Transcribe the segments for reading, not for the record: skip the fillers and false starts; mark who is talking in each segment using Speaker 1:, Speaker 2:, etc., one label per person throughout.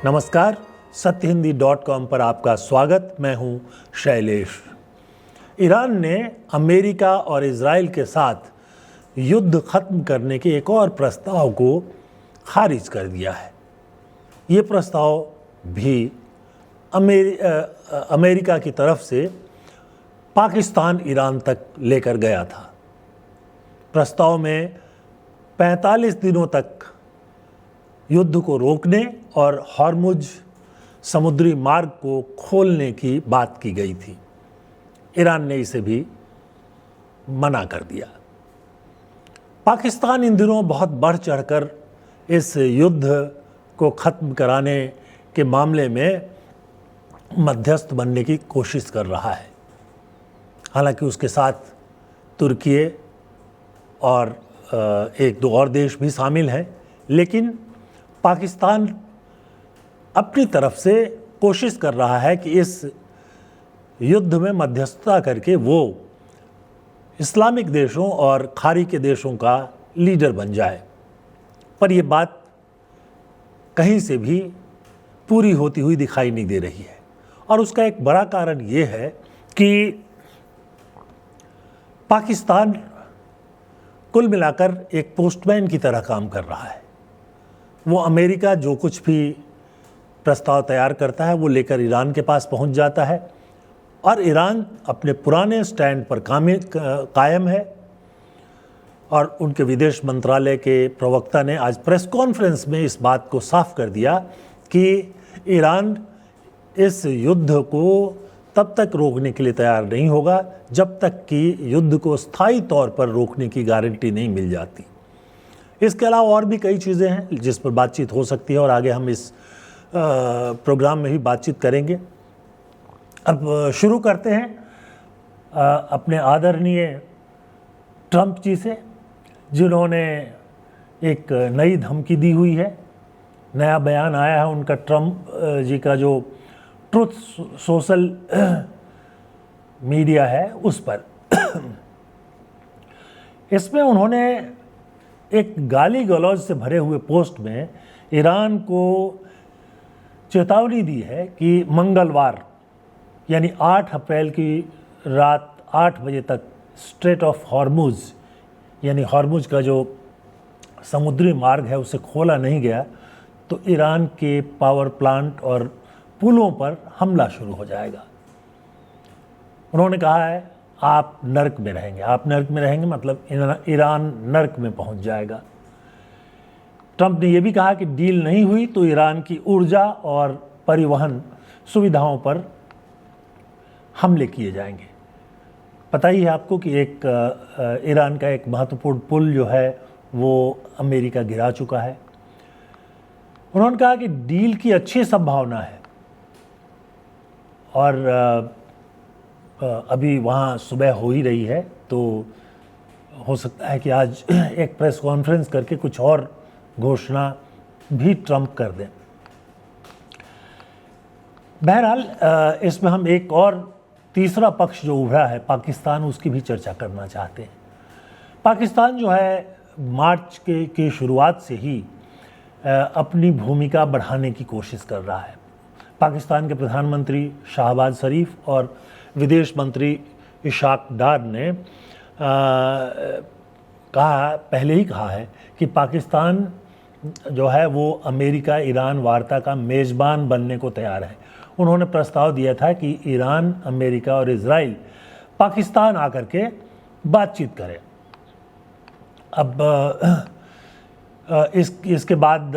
Speaker 1: नमस्कार, सत्यहिंदी.com पर आपका स्वागत। मैं हूं शैलेश। ईरान ने अमेरिका और इजराइल के साथ युद्ध खत्म करने के एक और प्रस्ताव को खारिज कर दिया है। ये प्रस्ताव भी अमेरिका की तरफ से पाकिस्तान ईरान तक लेकर गया था। प्रस्ताव में 45 दिनों तक युद्ध को रोकने और हॉर्मुज समुद्री मार्ग को खोलने की बात की गई थी। ईरान ने इसे भी मना कर दिया। पाकिस्तान इन दिनों बहुत बढ़ चढ़कर इस युद्ध को ख़त्म कराने के मामले में मध्यस्थ बनने की कोशिश कर रहा है। हालांकि उसके साथ तुर्की और एक दो और देश भी शामिल हैं, लेकिन पाकिस्तान अपनी तरफ से कोशिश कर रहा है कि इस युद्ध में मध्यस्थता करके वो इस्लामिक देशों और खाड़ी के देशों का लीडर बन जाए। पर ये बात कहीं से भी पूरी होती हुई दिखाई नहीं दे रही है। और उसका एक बड़ा कारण ये है कि पाकिस्तान कुल मिलाकर एक पोस्टमैन की तरह काम कर रहा है। वो अमेरिका जो कुछ भी प्रस्ताव तैयार करता है वो लेकर ईरान के पास पहुंच जाता है और ईरान अपने पुराने स्टैंड पर कायम है। और उनके विदेश मंत्रालय के प्रवक्ता ने आज प्रेस कॉन्फ्रेंस में इस बात को साफ कर दिया कि ईरान इस युद्ध को तब तक रोकने के लिए तैयार नहीं होगा जब तक कि युद्ध को स्थायी तौर पर रोकने की गारंटी नहीं मिल जाती। इसके अलावा और भी कई चीज़ें हैं जिस पर बातचीत हो सकती है और आगे हम इस प्रोग्राम में भी बातचीत करेंगे। अब शुरू करते हैं अपने आदरणीय ट्रंप जी से, जिन्होंने एक नई धमकी दी हुई है। नया बयान आया है उनका, ट्रंप जी का जो ट्रुथ सोशल मीडिया है उस पर। इसमें उन्होंने एक गाली गलौज से भरे हुए पोस्ट में ईरान को चेतावनी दी है कि मंगलवार यानी 8 अप्रैल की रात 8 बजे तक स्ट्रेट ऑफ हॉर्मुज यानी हॉर्मुज का जो समुद्री मार्ग है उसे खोला नहीं गया तो ईरान के पावर प्लांट और पुलों पर हमला शुरू हो जाएगा। उन्होंने कहा है आप नर्क में रहेंगे। आप नर्क में रहेंगे मतलब ईरान नर्क में पहुंच जाएगा। ट्रंप ने यह भी कहा कि डील नहीं हुई तो ईरान की ऊर्जा और परिवहन सुविधाओं पर हमले किए जाएंगे। पता ही है आपको कि एक ईरान का एक महत्वपूर्ण पुल जो है वो अमेरिका गिरा चुका है। उन्होंने कहा कि डील की अच्छी संभावना है और अभी वहाँ सुबह हो ही रही है तो हो सकता है कि आज एक प्रेस कॉन्फ्रेंस करके कुछ और घोषणा भी ट्रंप कर दें। बहरहाल इसमें हम एक और तीसरा पक्ष जो उभरा है पाकिस्तान, उसकी भी चर्चा करना चाहते हैं। पाकिस्तान जो है मार्च की शुरुआत से ही अपनी भूमिका बढ़ाने की कोशिश कर रहा है। पाकिस्तान के प्रधानमंत्री शाहबाज शरीफ और विदेश मंत्री इशाक डार ने पहले ही कहा है कि पाकिस्तान जो है वो अमेरिका ईरान वार्ता का मेज़बान बनने को तैयार है। उन्होंने प्रस्ताव दिया था कि ईरान, अमेरिका और इजराइल पाकिस्तान आकर के बातचीत करें। अब इसके बाद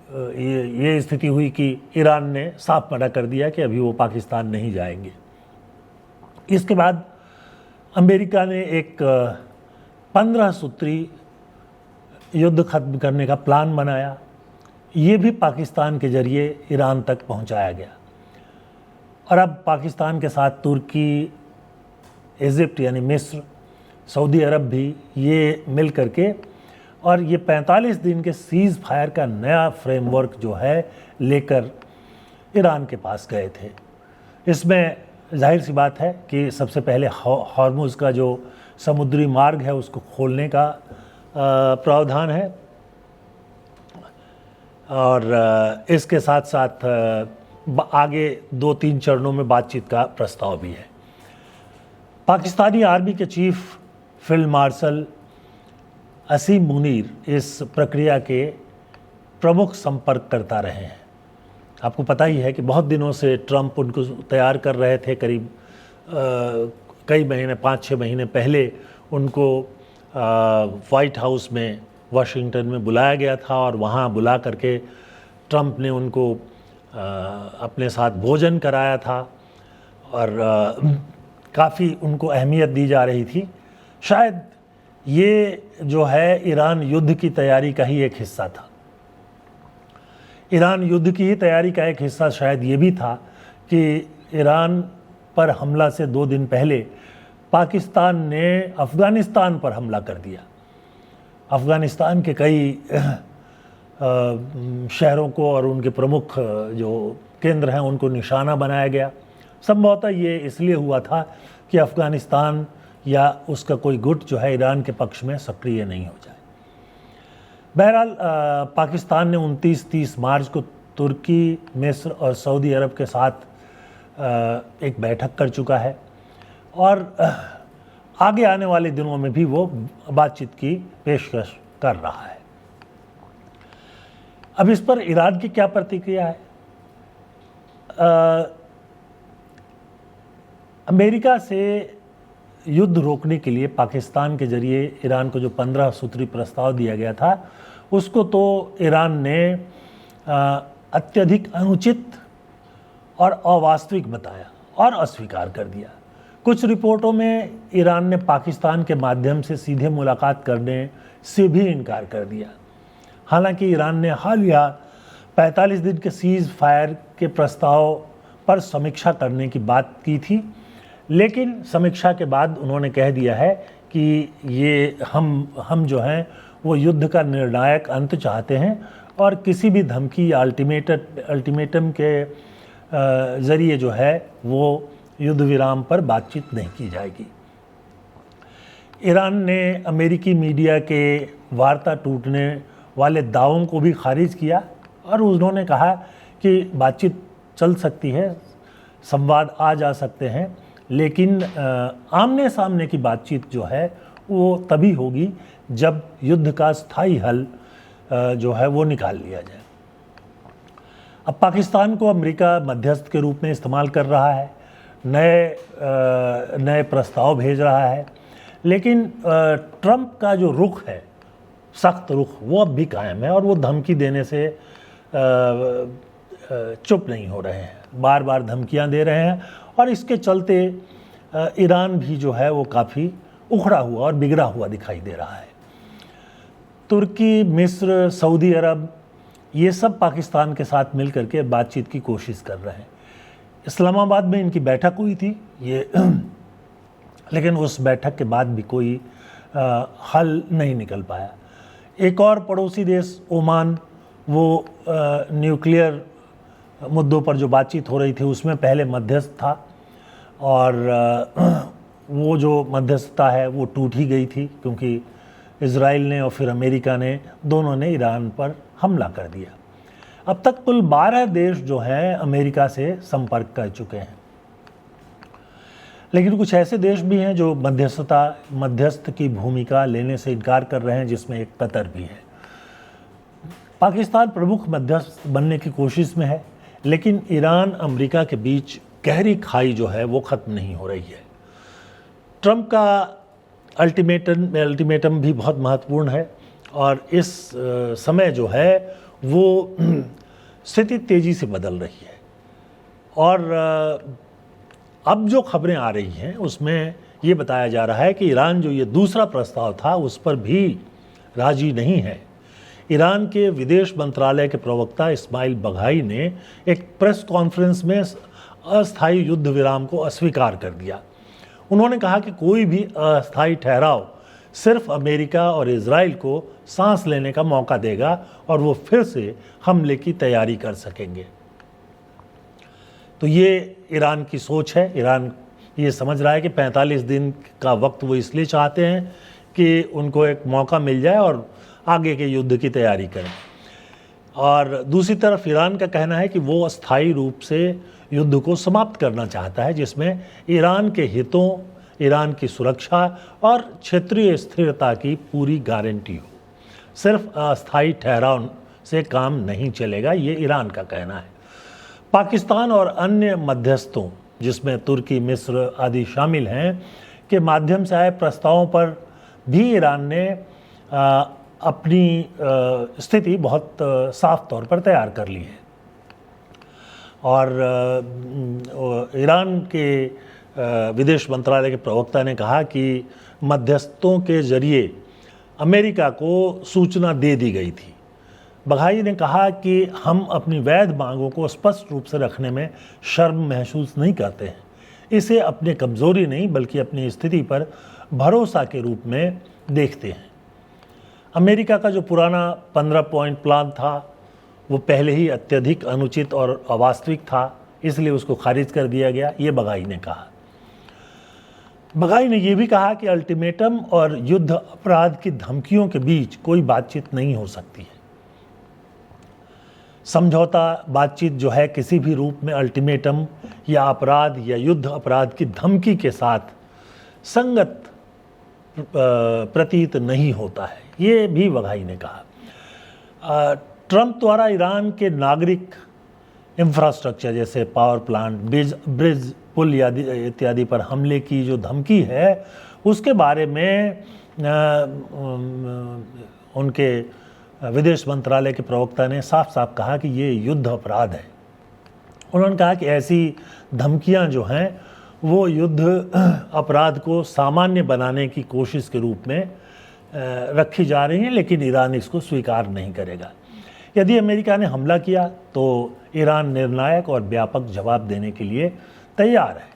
Speaker 1: ये स्थिति हुई कि ईरान ने साफ मना कर दिया कि अभी वो पाकिस्तान नहीं जाएंगे। इसके बाद अमेरिका ने एक 15 सूत्री युद्ध खत्म करने का प्लान बनाया। ये भी पाकिस्तान के जरिए ईरान तक पहुंचाया गया और अब पाकिस्तान के साथ तुर्की, इजिप्ट यानी मिस्र, सऊदी अरब भी ये मिल करके और ये 45 दिन के सीज़ फायर का नया फ्रेमवर्क जो है लेकर ईरान के पास गए थे। इसमें जाहिर सी बात है कि सबसे पहले हॉर्मुज का जो समुद्री मार्ग है उसको खोलने का प्रावधान है। और इसके साथ साथ आगे 2-3 चरणों में बातचीत का प्रस्ताव भी है। पाकिस्तानी आर्मी के चीफ फील्ड मार्शल असीम मुनीर इस प्रक्रिया के प्रमुख संपर्ककर्ता रहे हैं। आपको पता ही है कि बहुत दिनों से ट्रंप उनको तैयार कर रहे थे। करीब कई महीने, 5-6 महीने पहले उनको वाइट हाउस में वाशिंगटन में बुलाया गया था और वहाँ बुला करके ट्रंप ने उनको अपने साथ भोजन कराया था और काफ़ी उनको अहमियत दी जा रही थी। शायद ये जो है ईरान युद्ध की तैयारी का ही एक हिस्सा था। ईरान युद्ध की ही तैयारी का एक हिस्सा शायद ये भी था कि ईरान पर हमला से 2 दिन पहले पाकिस्तान ने अफ़गानिस्तान पर हमला कर दिया। अफ़गानिस्तान के कई शहरों को और उनके प्रमुख जो केंद्र हैं उनको निशाना बनाया गया। संभवतः ये इसलिए हुआ था कि अफ़गानिस्तान या उसका कोई गुट जो है ईरान के पक्ष में सक्रिय नहीं हो जाए। बहरहाल पाकिस्तान ने 29-30 मार्च को तुर्की, मिस्र और सऊदी अरब के साथ एक बैठक कर चुका है और आगे आने वाले दिनों में भी वो बातचीत की पेशकश कर रहा है। अब इस पर ईरान की क्या प्रतिक्रिया है? अमेरिका से युद्ध रोकने के लिए पाकिस्तान के जरिए ईरान को जो 15 सूत्री प्रस्ताव दिया गया था उसको तो ईरान ने अत्यधिक अनुचित और अवास्तविक बताया और अस्वीकार कर दिया। कुछ रिपोर्टों में ईरान ने पाकिस्तान के माध्यम से सीधे मुलाकात करने से भी इनकार कर दिया। हालांकि ईरान ने हालिया 45 दिन के सीज़ फायर के प्रस्ताव पर समीक्षा करने की बात की थी, लेकिन समीक्षा के बाद उन्होंने कह दिया है कि ये हम जो हैं वो युद्ध का निर्णायक अंत चाहते हैं और किसी भी धमकी या अल्टीमेटम के ज़रिए जो है वो युद्ध विराम पर बातचीत नहीं की जाएगी। ईरान ने अमेरिकी मीडिया के वार्ता टूटने वाले दावों को भी खारिज किया और उन्होंने कहा कि बातचीत चल सकती है, संवाद आ जा सकते हैं, लेकिन आमने सामने की बातचीत जो है वो तभी होगी जब युद्ध का स्थायी हल जो है वो निकाल लिया जाए। अब पाकिस्तान को अमेरिका मध्यस्थ के रूप में इस्तेमाल कर रहा है, नए प्रस्ताव भेज रहा है, लेकिन ट्रंप का जो रुख है, सख्त रुख, वो अब भी कायम है और वो धमकी देने से चुप नहीं हो रहे हैं, बार बार धमकियां दे रहे हैं और इसके चलते ईरान भी जो है वो काफ़ी उखड़ा हुआ और बिगड़ा हुआ दिखाई दे रहा है। तुर्की, मिस्र, सऊदी अरब ये सब पाकिस्तान के साथ मिल करके बातचीत की कोशिश कर रहे हैं। इस्लामाबाद में इनकी बैठक हुई थी ये लेकिन उस बैठक के बाद भी कोई हल नहीं निकल पाया। एक और पड़ोसी देश ओमान, वो न्यूक्लियर मुद्दों पर जो बातचीत हो रही थी उसमें पहले मध्यस्थ था और वो जो मध्यस्थता है वो टूट ही गई थी क्योंकि इजराइल ने और फिर अमेरिका ने दोनों ने ईरान पर हमला कर दिया। अब तक कुल 12 देश जो हैं अमेरिका से संपर्क कर चुके हैं, लेकिन कुछ ऐसे देश भी हैं जो मध्यस्थ की भूमिका लेने से इनकार कर रहे हैं, जिसमें एक कतर भी है। पाकिस्तान प्रमुख मध्यस्थ बनने की कोशिश में है, लेकिन ईरान अमेरिका के बीच गहरी खाई जो है वो ख़त्म नहीं हो रही है। ट्रंप का अल्टीमेटम भी बहुत महत्वपूर्ण है और इस समय जो है वो स्थिति तेज़ी से बदल रही है और अब जो खबरें आ रही हैं उसमें ये बताया जा रहा है कि ईरान जो ये दूसरा प्रस्ताव था उस पर भी राजी नहीं है। ईरान के विदेश मंत्रालय के प्रवक्ता इस्माइल बघाई ने एक प्रेस कॉन्फ्रेंस में अस्थायी युद्ध विराम को अस्वीकार कर दिया। उन्होंने कहा कि कोई भी अस्थायी ठहराव सिर्फ अमेरिका और इजराइल को सांस लेने का मौका देगा और वो फिर से हमले की तैयारी कर सकेंगे। तो ये ईरान की सोच है। ईरान ये समझ रहा है कि 45 दिन का वक्त वो इसलिए चाहते हैं कि उनको एक मौका मिल जाए और आगे के युद्ध की तैयारी करें। और दूसरी तरफ ईरान का कहना है कि वो अस्थायी रूप से युद्ध को समाप्त करना चाहता है, जिसमें ईरान के हितों, ईरान की सुरक्षा और क्षेत्रीय स्थिरता की पूरी गारंटी हो। सिर्फ अस्थायी ठहराव से काम नहीं चलेगा, ये ईरान का कहना है। पाकिस्तान और अन्य मध्यस्थों, जिसमें तुर्की, मिस्र आदि शामिल हैं, के माध्यम से आए प्रस्तावों पर भी ईरान ने अपनी स्थिति बहुत साफ तौर पर तैयार कर ली है। और ईरान के विदेश मंत्रालय के प्रवक्ता ने कहा कि मध्यस्थों के जरिए अमेरिका को सूचना दे दी गई थी। बघाई ने कहा कि हम अपनी वैध मांगों को स्पष्ट रूप से रखने में शर्म महसूस नहीं करते हैं। इसे अपनी कमज़ोरी नहीं बल्कि अपनी स्थिति पर भरोसा के रूप में देखते हैं। अमेरिका का जो पुराना 15 पॉइंट प्लान था वो पहले ही अत्यधिक अनुचित और अवास्तविक था, इसलिए उसको खारिज कर दिया गया, ये बघाई ने कहा। बघाई ने यह भी कहा कि अल्टीमेटम और युद्ध अपराध की धमकियों के बीच कोई बातचीत नहीं हो सकती है। समझौता बातचीत जो है किसी भी रूप में अल्टीमेटम या अपराध या युद्ध अपराध की धमकी के साथ संगत प्रतीत नहीं होता है, ये भी बघाई ने कहा। ट्रंप द्वारा ईरान के नागरिक इंफ्रास्ट्रक्चर जैसे पावर प्लांट, ब्रिज, पुल इत्यादि पर हमले की जो धमकी है, उसके बारे में उनके विदेश मंत्रालय के प्रवक्ता ने साफ साफ कहा कि ये युद्ध अपराध है। उन्होंने कहा कि ऐसी धमकियां जो हैं वो युद्ध अपराध को सामान्य बनाने की कोशिश के रूप में रखी जा रही हैं, लेकिन ईरान इसको स्वीकार नहीं करेगा। यदि अमेरिका ने हमला किया तो ईरान निर्णायक और व्यापक जवाब देने के लिए तैयार है।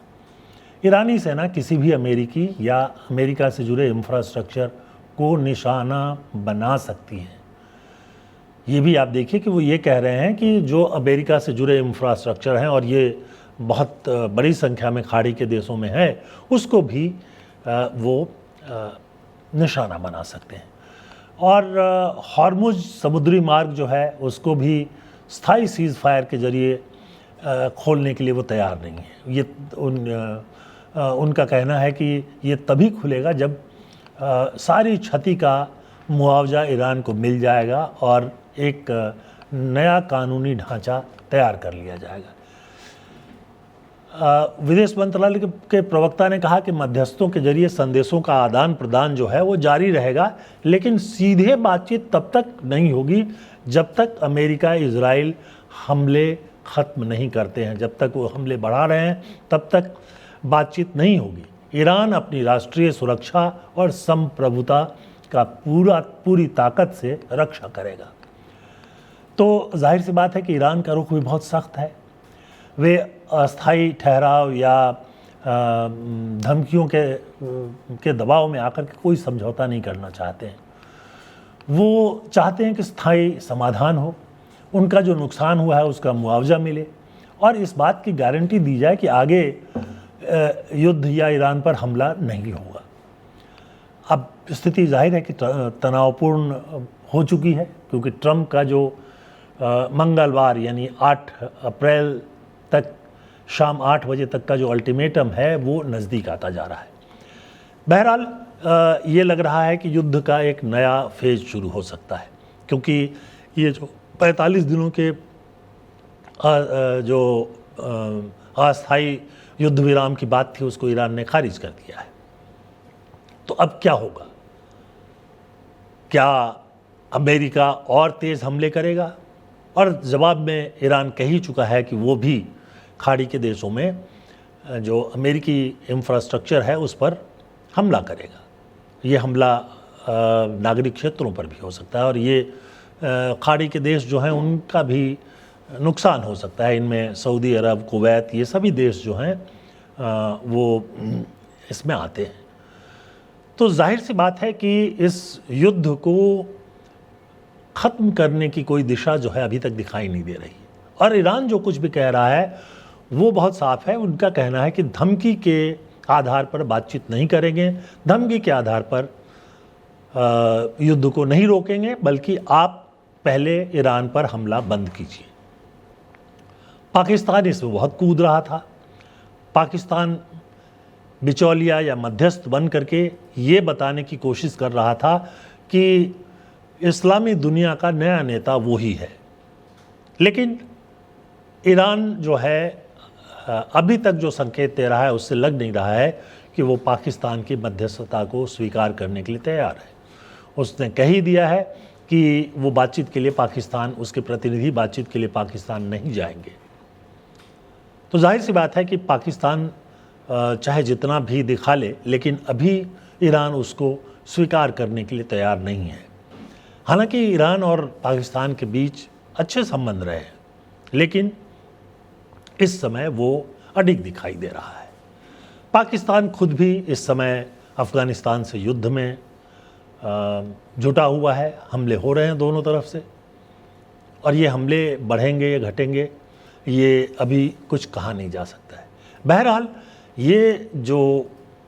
Speaker 1: ईरानी सेना किसी भी अमेरिकी या अमेरिका से जुड़े इंफ्रास्ट्रक्चर को निशाना बना सकती है। ये भी आप देखिए कि वो ये कह रहे हैं कि जो अमेरिका से जुड़े इंफ्रास्ट्रक्चर हैं, और ये बहुत बड़ी संख्या में खाड़ी के देशों में है, उसको भी वो निशाना बना सकते हैं। और हॉर्मुज समुद्री मार्ग जो है उसको भी स्थायी सीज़ फायर के जरिए खोलने के लिए वो तैयार नहीं है। ये उनका कहना है कि ये तभी खुलेगा जब सारी क्षति का मुआवजा ईरान को मिल जाएगा और एक नया कानूनी ढांचा तैयार कर लिया जाएगा। विदेश मंत्रालय के प्रवक्ता ने कहा कि मध्यस्थों के जरिए संदेशों का आदान प्रदान जो है वो जारी रहेगा, लेकिन सीधे बातचीत तब तक नहीं होगी जब तक अमेरिका इजराइल हमले ख़त्म नहीं करते हैं। जब तक वो हमले बढ़ा रहे हैं तब तक बातचीत नहीं होगी। ईरान अपनी राष्ट्रीय सुरक्षा और संप्रभुता का पूरी ताकत से रक्षा करेगा। तो जाहिर सी बात है कि ईरान का रुख भी बहुत सख्त है। वे अस्थायी ठहराव या धमकियों के दबाव में आकर के कोई समझौता नहीं करना चाहते हैं। वो चाहते हैं कि स्थायी समाधान हो, उनका जो नुकसान हुआ है उसका मुआवजा मिले और इस बात की गारंटी दी जाए कि आगे युद्ध या ईरान पर हमला नहीं होगा। अब स्थिति जाहिर है कि तनावपूर्ण हो चुकी है, क्योंकि ट्रंप का जो मंगलवार यानी 8 अप्रैल तक शाम 8 बजे तक का जो अल्टीमेटम है वो नज़दीक आता जा रहा है। बहरहाल ये लग रहा है कि युद्ध का एक नया फेज शुरू हो सकता है, क्योंकि ये जो 45 दिनों के जो अस्थायी युद्ध विराम की बात थी उसको ईरान ने खारिज कर दिया है। तो अब क्या होगा? क्या अमेरिका और तेज़ हमले करेगा? और जवाब में ईरान कह ही चुका है कि वो भी खाड़ी के देशों में जो अमेरिकी इंफ्रास्ट्रक्चर है उस पर हमला करेगा। ये हमला नागरिक क्षेत्रों पर भी हो सकता है और ये खाड़ी के देश जो हैं उनका भी नुकसान हो सकता है। इनमें सऊदी अरब, कुवैत, ये सभी देश जो हैं वो इसमें आते हैं। तो जाहिर सी बात है कि इस युद्ध को ख़त्म करने की कोई दिशा जो है अभी तक दिखाई नहीं दे रही। और ईरान जो कुछ भी कह रहा है वो बहुत साफ है। उनका कहना है कि धमकी के आधार पर बातचीत नहीं करेंगे, धमकी के आधार पर युद्ध को नहीं रोकेंगे, बल्कि आप पहले ईरान पर हमला बंद कीजिए। पाकिस्तान इसमें बहुत कूद रहा था। पाकिस्तान बिचौलिया या मध्यस्थ बन करके ये बताने की कोशिश कर रहा था कि इस्लामी दुनिया का नया नेता वो ही है। लेकिन ईरान जो है अभी तक जो संकेत दे रहा है उससे लग नहीं रहा है कि वो पाकिस्तान की मध्यस्थता को स्वीकार करने के लिए तैयार है। उसने कह ही दिया है कि वो बातचीत के लिए पाकिस्तान, उसके प्रतिनिधि बातचीत के लिए पाकिस्तान नहीं जाएंगे। तो जाहिर सी बात है कि पाकिस्तान चाहे जितना भी दिखा ले, लेकिन अभी ईरान उसको स्वीकार करने के लिए तैयार नहीं है। हालांकि ईरान और पाकिस्तान के बीच अच्छे संबंध रहे हैं, लेकिन इस समय वो अडिग दिखाई दे रहा है। पाकिस्तान खुद भी इस समय अफ़गानिस्तान से युद्ध में जुटा हुआ है। हमले हो रहे हैं दोनों तरफ से, और ये हमले बढ़ेंगे या घटेंगे ये अभी कुछ कहा नहीं जा सकता है। बहरहाल ये जो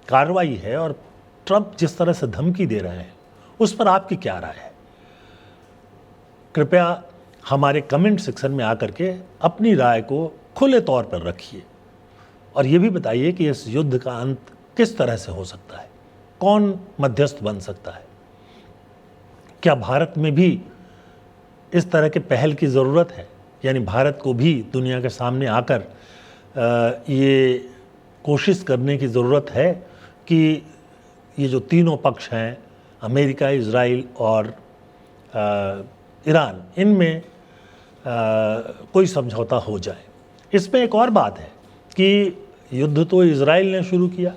Speaker 1: कार्रवाई है और ट्रंप जिस तरह से धमकी दे रहे हैं उस पर आपकी क्या राय है? कृपया हमारे कमेंट सेक्शन में आकर के अपनी राय को खुले तौर पर रखिए, और ये भी बताइए कि इस युद्ध का अंत किस तरह से हो सकता है, कौन मध्यस्थ बन सकता है। क्या भारत में भी इस तरह के पहल की ज़रूरत है, यानी भारत को भी दुनिया के सामने आकर ये कोशिश करने की ज़रूरत है कि ये जो तीनों पक्ष हैं, अमेरिका, इजराइल और ईरान, इनमें कोई समझौता हो जाए। इसमें एक और बात है कि युद्ध तो इजराइल ने शुरू किया,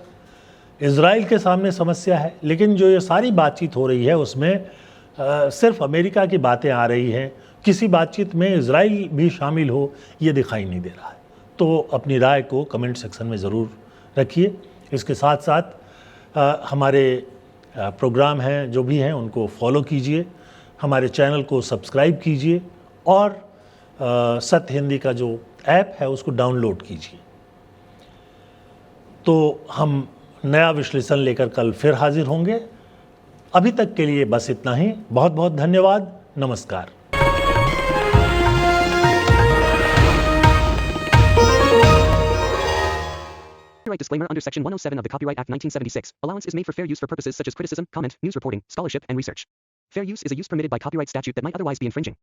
Speaker 1: इजराइल के सामने समस्या है, लेकिन जो ये सारी बातचीत हो रही है उसमें सिर्फ अमेरिका की बातें आ रही हैं। किसी बातचीत में इजराइल भी शामिल हो ये दिखाई नहीं दे रहा है। तो अपनी राय को कमेंट सेक्शन में ज़रूर रखिए। इसके साथ साथ हमारे प्रोग्राम हैं जो भी हैं उनको फॉलो कीजिए, हमारे चैनल को सब्सक्राइब कीजिए, और सत्य हिंदी का जो ऐप है उसको डाउनलोड कीजिए। तो हम नया विश्लेषण लेकर कल फिर हाजिर होंगे। अभी तक के लिए बस इतना ही। बहुत बहुत धन्यवाद। नमस्कार।
Speaker 2: Copyright disclaimer under Section 107 of the Copyright Act 1976. Allowance is made for fair use for purposes such as criticism, comment, news reporting, scholarship, and research. Fair use is a use permitted by copyright statute that might otherwise be infringing.